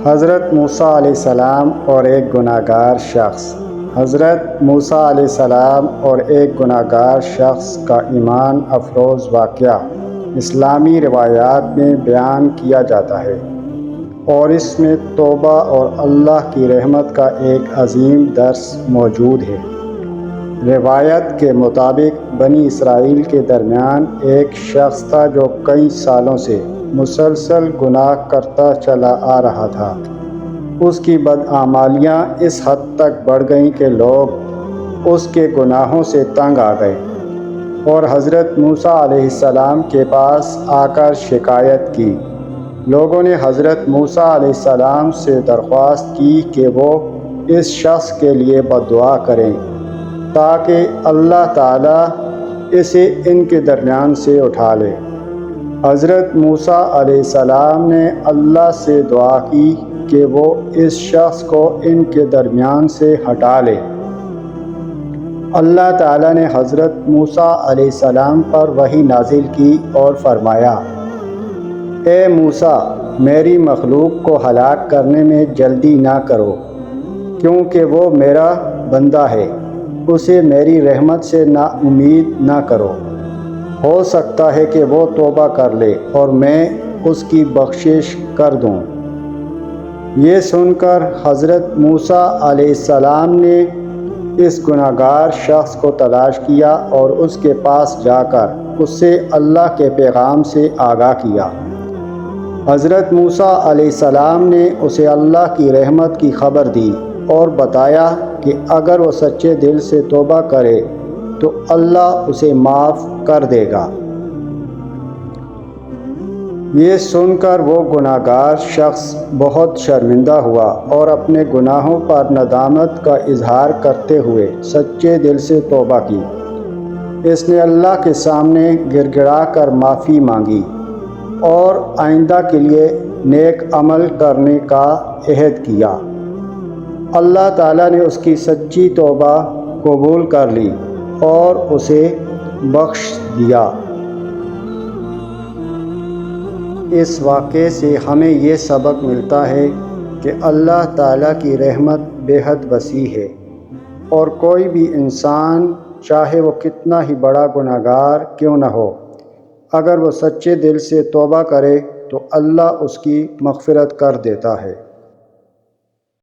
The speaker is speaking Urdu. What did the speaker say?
حضرت موسیٰ علیہ السلام اور ایک گناہ گار شخص۔ حضرت موسیٰ علیہ السلام اور ایک گناہ گار شخص کا ایمان افروز واقعہ اسلامی روایات میں بیان کیا جاتا ہے، اور اس میں توبہ اور اللہ کی رحمت کا ایک عظیم درس موجود ہے۔ روایت کے مطابق بنی اسرائیل کے درمیان ایک شخص تھا جو کئی سالوں سے مسلسل گناہ کرتا چلا آ رہا تھا۔ اس کی بدعمالیاں اس حد تک بڑھ گئیں کہ لوگ اس کے گناہوں سے تنگ آ گئے اور حضرت موسیٰ علیہ السلام کے پاس آ کر شکایت کی۔ لوگوں نے حضرت موسیٰ علیہ السلام سے درخواست کی کہ وہ اس شخص کے لیے بددعا کریں تاکہ اللہ تعالیٰ اسے ان کے درمیان سے اٹھا لے۔ حضرت موسیٰ علیہ السلام نے اللہ سے دعا کی کہ وہ اس شخص کو ان کے درمیان سے ہٹا لے۔ اللہ تعالیٰ نے حضرت موسیٰ علیہ السلام پر وحی نازل کی اور فرمایا، اے موسیٰ، میری مخلوق کو ہلاک کرنے میں جلدی نہ کرو، کیونکہ وہ میرا بندہ ہے، اسے میری رحمت سے نا امید نہ کرو۔ ہو سکتا ہے کہ وہ توبہ کر لے اور میں اس کی بخشش کر دوں۔ یہ سن کر حضرت موسیٰ علیہ السلام نے اس گناہ گار شخص کو تلاش کیا اور اس کے پاس جا کر اس سے اللہ کے پیغام سے آگاہ کیا۔ حضرت موسیٰ علیہ السلام نے اسے اللہ کی رحمت کی خبر دی اور بتایا کہ اگر وہ سچے دل سے توبہ کرے تو اللہ اسے معاف کر دے گا۔ یہ سن کر وہ گناہ گار شخص بہت شرمندہ ہوا اور اپنے گناہوں پر ندامت کا اظہار کرتے ہوئے سچے دل سے توبہ کی۔ اس نے اللہ کے سامنے گڑ گڑا کر معافی مانگی اور آئندہ کے لیے نیک عمل کرنے کا عہد کیا۔ اللہ تعالیٰ نے اس کی سچی توبہ قبول کر لی اور اسے بخش دیا۔ اس واقعے سے ہمیں یہ سبق ملتا ہے کہ اللہ تعالیٰ کی رحمت بے حد وسیع ہے، اور کوئی بھی انسان چاہے وہ کتنا ہی بڑا گناہ گار کیوں نہ ہو، اگر وہ سچے دل سے توبہ کرے تو اللہ اس کی مغفرت کر دیتا ہے۔